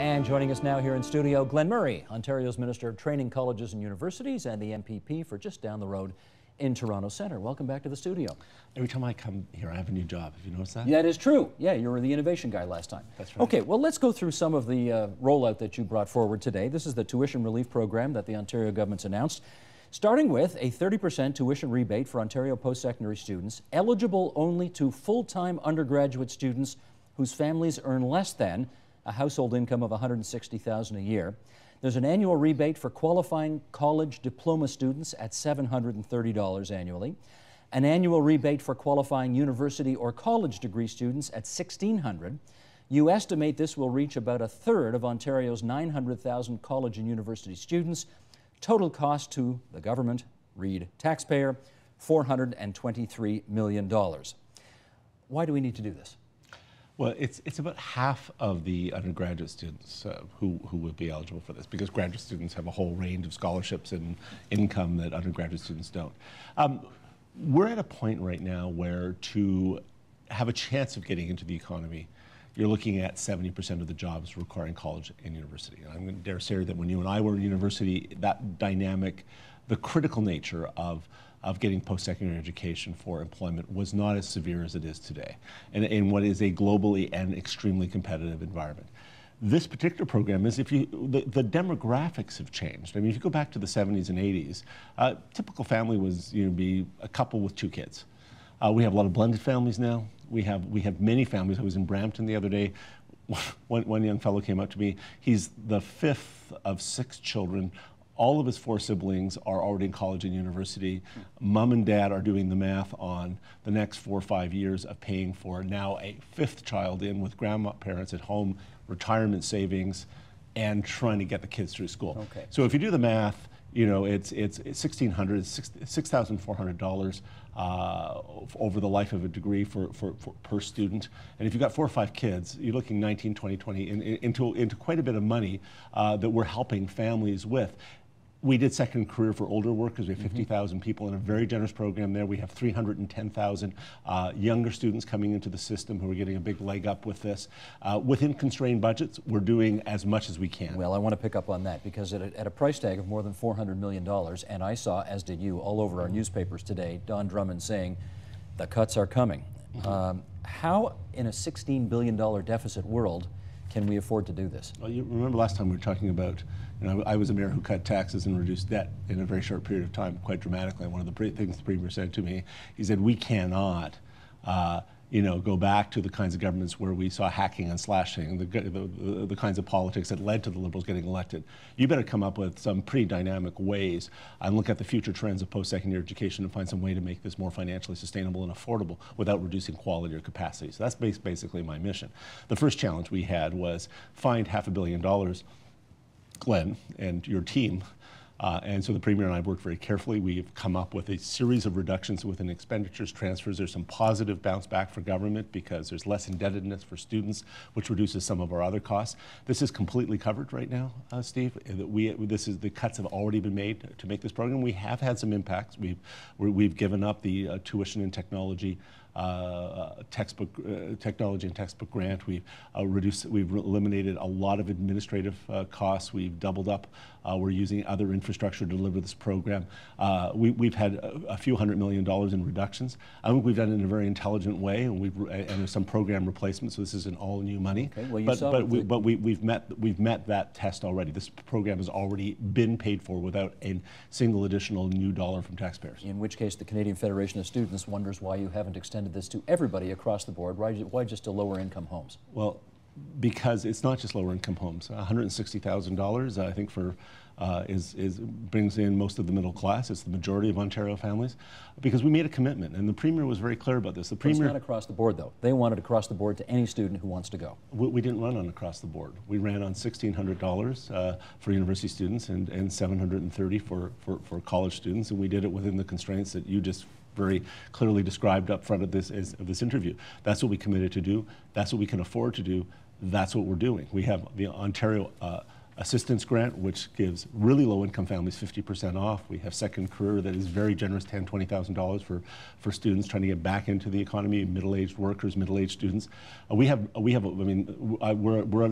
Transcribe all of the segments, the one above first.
And joining us now here in studio, Glen Murray, Ontario's Minister of Training, Colleges and Universities, and the MPP for just down the road in Toronto Centre. Welcome back to the studio. Every time I come here, I have a new job. Have you noticed that? Yeah, it is true. Yeah, you were the innovation guy last time. That's right. Okay, well, let's go through some of the rollout that you brought forward today. This is the tuition relief program that the Ontario government's announced, starting with a 30% tuition rebate for Ontario post-secondary students, eligible only to full-time undergraduate students whose families earn less than a household income of $160,000 a year. There's an annual rebate for qualifying college diploma students at $730 annually, an annual rebate for qualifying university or college degree students at $1,600. You estimate this will reach about a third of Ontario's 900,000 college and university students. Total cost to the government, read taxpayer, $423 million. Why do we need to do this? Well, it's about half of the undergraduate students who would be eligible for this, because graduate students have a whole range of scholarships and income that undergraduate students don't. We're at a point right now where to have a chance of getting into the economy, you're looking at 70% of the jobs requiring college and university. And I'm going to dare say that when you and I were in university, that dynamic, the critical nature of getting post-secondary education for employment was not as severe as it is today, and in what is a globally and extremely competitive environment. This particular program is, the demographics have changed. I mean, if you go back to the 70s and 80s, typical family was be a couple with 2 kids. We have a lot of blended families now. We have many families. I was in Brampton the other day. One young fellow came up to me. He's the 5th of 6 children. All of his 4 siblings are already in college and university. Mom and dad are doing the math on the next 4 or 5 years of paying for now a 5th child in with grandparents at home, retirement savings, and trying to get the kids through school. Okay. So if you do the math, it's $1,600, $6,400 over the life of a degree per student. And if you've got 4 or 5 kids, you're looking 19, 20, 20 into quite a bit of money that we're helping families with. We did second career for older workers. We have 50,000 people in a very generous program there. We have 310,000 younger students coming into the system who are getting a big leg up with this. Within constrained budgets, we're doing as much as we can. Well, I want to pick up on that, because at a price tag of more than $400 million, and I saw, as did you, all over our newspapers today, Don Drummond saying the cuts are coming. How, in a $16 billion deficit world, can we afford to do this? Well, you remember last time we were talking about, I was a mayor who cut taxes and reduced debt in a very short period of time, quite dramatically. And one of the things the Premier said to me, he said, we cannot go back to the kinds of governments where we saw hacking and slashing, the kinds of politics that led to the Liberals getting elected. You better come up with some pretty dynamic ways and look at the future trends of post-secondary education and find some way to make this more financially sustainable and affordable without reducing quality or capacity. So that's basically my mission. The first challenge we had was find $500 million, Glenn and your team. And so the Premier and I worked very carefully. We've come up with a series of reductions within expenditures, transfers. There's some positive bounce back for government because there's less indebtedness for students, which reduces some of our other costs. This is completely covered right now, Steve. The cuts have already been made to make this program. We have had some impacts. We've given up the tuition and technology technology and textbook grant. We've eliminated a lot of administrative costs. We've doubled up. We're using other infrastructure to deliver this program. We've had a few $100 million in reductions. I think we've done it in a very intelligent way, and there's some program replacements. So this isn't all new money. Okay, well, we've met that test already. This program has already been paid for without a single additional new dollar from taxpayers. In which case, the Canadian Federation of Students wonders why you haven't extended this to everybody across the board. Why just to lower income homes? Well, because it's not just lower income homes. $160,000, I think, brings in most of the middle class. It's the majority of Ontario families, because we made a commitment, and the Premier was very clear about this. The Premier, it's not across the board, though. They want it across the board to any student who wants to go. We didn't run on across the board. We ran on $1,600 for university students and $730 for college students, and we did it within the constraints that you just very clearly described up front of this interview. That's what we committed to do. That's what we can afford to do. That's what we're doing. We have the Ontario assistance grant, which gives really low-income families 50% off. We have Second Career that is very generous, $10,000, $20,000 for students trying to get back into the economy, middle-aged workers, middle-aged students. We're at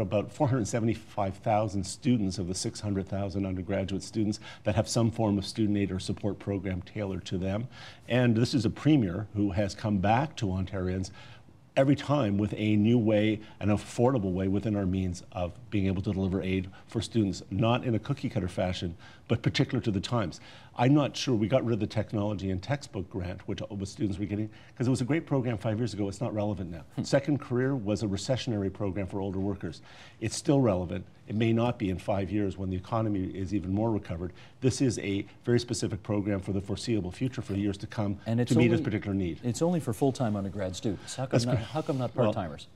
about 475,000 students of the 600,000 undergraduate students that have some form of student aid or support program tailored to them. And this is a premier who has come back to Ontarians every time with a new way, an affordable way within our means of being able to deliver aid for students, not in a cookie cutter fashion, but particular to the times. I'm not sure, we got rid of the technology and textbook grant, which students were getting, because it was a great program 5 years ago. It's not relevant now. Second Career was a recessionary program for older workers. It's still relevant. It may not be in 5 years when the economy is even more recovered. This is a very specific program for the foreseeable future, for years to come, and to meet this particular need. It's only for full-time undergrad students. How come not part-timers?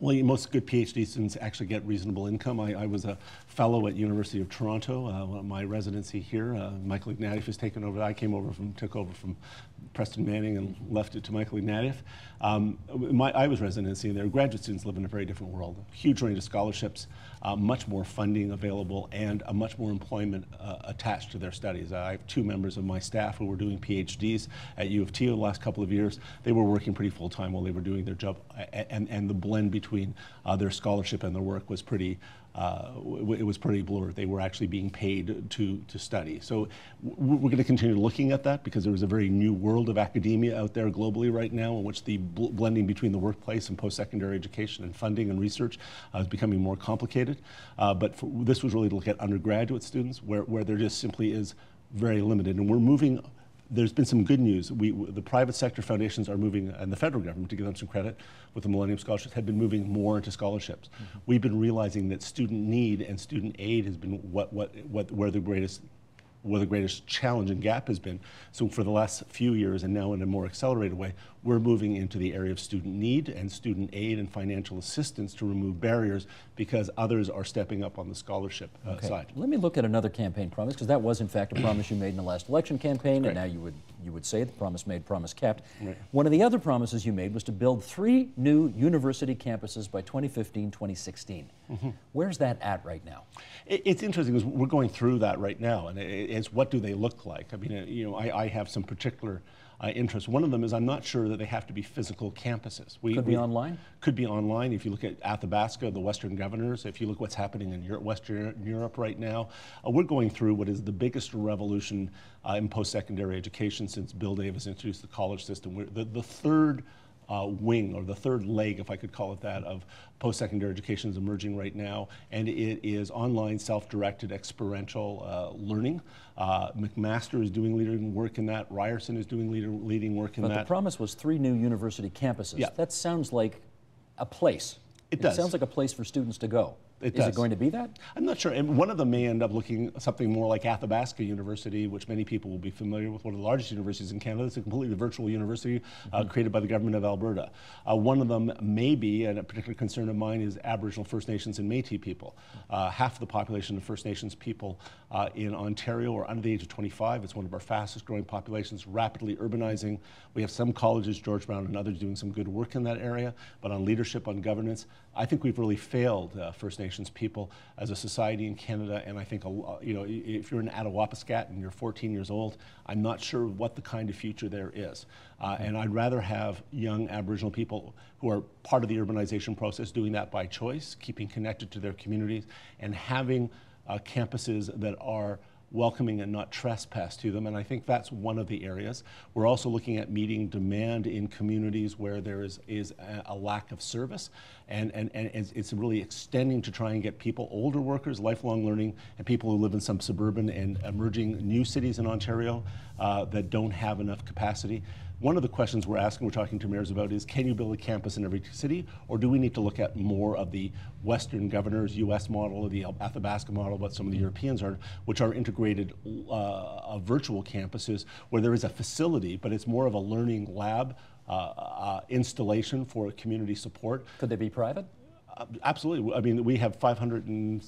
Well, most good PhD students actually get reasonable income. I was a fellow at University of Toronto. My residency here, Michael Ignatieff has taken over. I took over from Preston Manning and left it to Michael Ignatieff. I was residency there. Graduate students live in a very different world. Huge range of scholarships, much more funding available, and a much more employment attached to their studies. I have 2 members of my staff who were doing PhDs at U of T the last couple of years. They were working pretty full-time while they were doing their job, and the blend between their scholarship and their work was pretty blurred. They were actually being paid to study. So we're going to continue looking at that, because there is a very new world of academia out there globally right now, in which the blending between the workplace and post-secondary education and funding and research is becoming more complicated. But this was really to look at undergraduate students, where there just simply is very limited. And we're moving. There's been some good news. The private sector foundations are moving, and the federal government, to give them some credit, with the Millennium Scholarships, have been moving more into scholarships. Mm-hmm. We've been realizing that student need and student aid has been where the greatest challenge and gap has been. So for the last few years, and now in a more accelerated way, we're moving into the area of student need and student aid and financial assistance to remove barriers, because others are stepping up on the scholarship side. Let me look at another campaign promise, because that was in fact a promise you made in the last election campaign, and now you would say the promise made, promise kept. Right. One of the other promises you made was to build 3 new university campuses by 2015-2016. Mm-hmm. Where's that at right now? It's interesting, because we're going through that right now, and it's what do they look like? I mean, I have some particular interest. One of them is I'm not sure that they have to be physical campuses. Could be online? Could be online. If you look at Athabasca, the Western Governors, if you look what's happening in Western Europe right now, we're going through what is the biggest revolution in post-secondary education since Bill Davis introduced the college system. The third wing, or the third leg, if I could call it that, of post-secondary education is emerging right now, and it is online, self-directed, experiential learning. McMaster is doing leading work in that. Ryerson is doing leading work in that. But the promise was 3 new university campuses. Yeah. That sounds like a place. It does. It sounds like a place for students to go. Is it going to be that? I'm not sure. And one of them may end up looking something more like Athabasca University, which many people will be familiar with, one of the largest universities in Canada. It's a completely virtual university created by the government of Alberta. One of them may be, and a particular concern of mine is Aboriginal, First Nations, and Métis people. Half of the population of First Nations people in Ontario are under the age of 25. It's one of our fastest growing populations, rapidly urbanizing. We have some colleges, George Brown and others, doing some good work in that area, but on leadership, on governance, I think we've really failed First Nations people as a society in Canada. And I think, if you're in Attawapiskat and you're 14 years old, I'm not sure what the kind of future there is. And I'd rather have young Aboriginal people who are part of the urbanization process doing that by choice, keeping connected to their communities, and having campuses that are welcoming and not trespass to them. And I think that's one of the areas. We're also looking at meeting demand in communities where there is a lack of service. And it's really extending to try and get people, older workers, lifelong learning, and people who live in some suburban and emerging new cities in Ontario that don't have enough capacity. One of the questions we're talking to mayors about is, can you build a campus in every city, or do we need to look at more of the Western Governors US model, or the Athabasca model, what some of the Europeans are, which are integrated virtual campuses where there is a facility, but it's more of a learning lab installation for community support. Could they be private? Absolutely. I mean, we have 500 and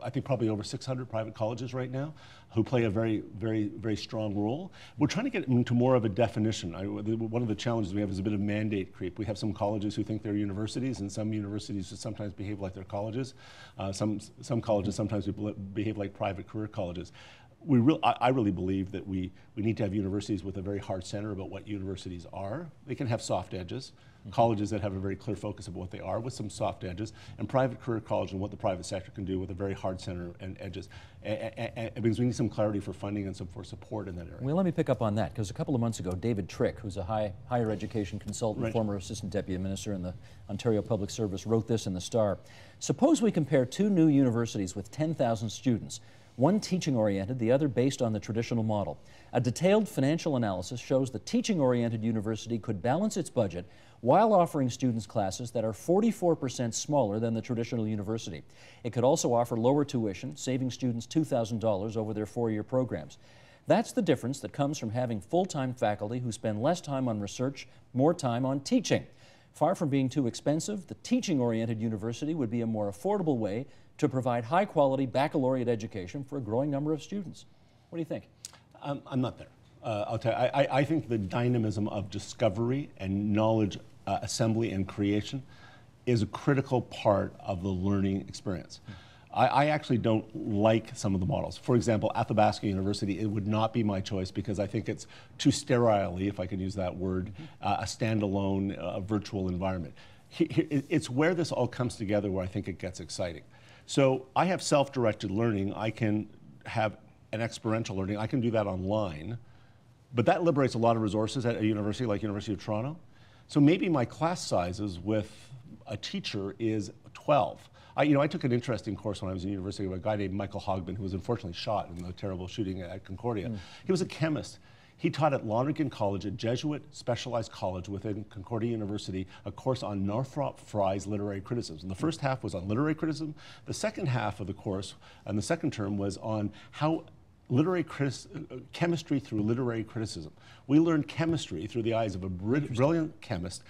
I think probably over 600 private colleges right now who play a very, very, very strong role. We're trying to get into more of a definition. One of the challenges we have is a bit of mandate creep. We have some colleges who think they're universities, and some universities who sometimes behave like they're colleges. Some colleges sometimes behave like private career colleges. I really believe that we need to have universities with a very hard center about what universities are. They can have soft edges. Colleges that have a very clear focus of what they are with some soft edges, and private career college and what the private sector can do with a very hard center and edges. Because we need some clarity for funding and some for support in that area. Well, let me pick up on that, because a couple of months ago, David Trick, who's a higher education consultant, right, former assistant deputy minister in the Ontario Public Service, wrote this in the Star. Suppose we compare two new universities with 10,000 students, one teaching-oriented, the other based on the traditional model. A detailed financial analysis shows the teaching-oriented university could balance its budget while offering students classes that are 44% smaller than the traditional university. It could also offer lower tuition, saving students $2,000 over their 4-year programs. That's the difference that comes from having full-time faculty who spend less time on research, more time on teaching. Far from being too expensive, the teaching-oriented university would be a more affordable way to provide high-quality baccalaureate education for a growing number of students. What do you think? I'm not there. I'll tell you, I think the dynamism of discovery and knowledge assembly and creation is a critical part of the learning experience. I actually don't like some of the models. For example, Athabasca University, it would not be my choice because I think it's too sterilely, if I can use that word, a standalone virtual environment. It's where this all comes together where I think it gets exciting. So I have self-directed learning. I can have an experiential learning. I can do that online. But that liberates a lot of resources at a university like University of Toronto. So maybe my class sizes with a teacher is 12. I took an interesting course when I was in university with a guy named Michael Hogben, who was unfortunately shot in the terrible shooting at Concordia. He was a chemist. He taught at Lonergan College, a Jesuit specialized college within Concordia University, a course on Northrop Frye's literary criticism. The first half was on literary criticism. The second half of the course, and the second term, was on how chemistry through literary criticism. We learned chemistry through the eyes of a brilliant chemist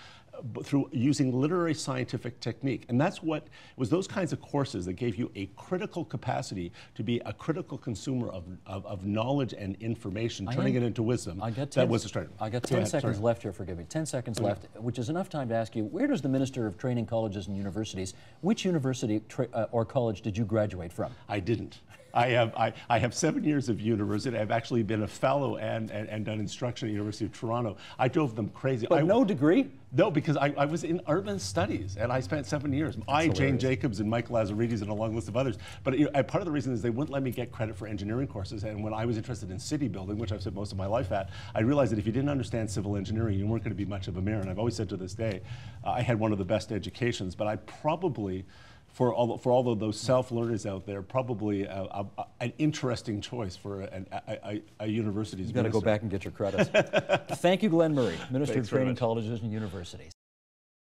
through using literary scientific technique. And that's what it was, those kinds of courses that gave you a critical capacity to be a critical consumer of knowledge and information, turning it into wisdom. That was the start. I got 10 seconds left here, forgive me. 10 seconds left, which is enough time to ask you, where does the Minister of Training Colleges and Universities, which university or college did you graduate from? I didn't. I have 7 years of university. I've actually been a fellow and done instruction at the University of Toronto. I drove them crazy. But no degree? No, because I was in urban studies, and I spent 7 years. Jane Jacobs, and Mike Lazaridis, and a long list of others. But part of the reason is they wouldn't let me get credit for engineering courses, and when I was interested in city building, which I've spent most of my life at, I realized that if you didn't understand civil engineering, you weren't going to be much of a mayor. And I've always said to this day, I had one of the best educations, but I probably, for all of those self-learners out there, probably an interesting choice for a university's minister. You've got to go back and get your credits. Thank you, Glen Murray, Minister of Training Colleges and Universities.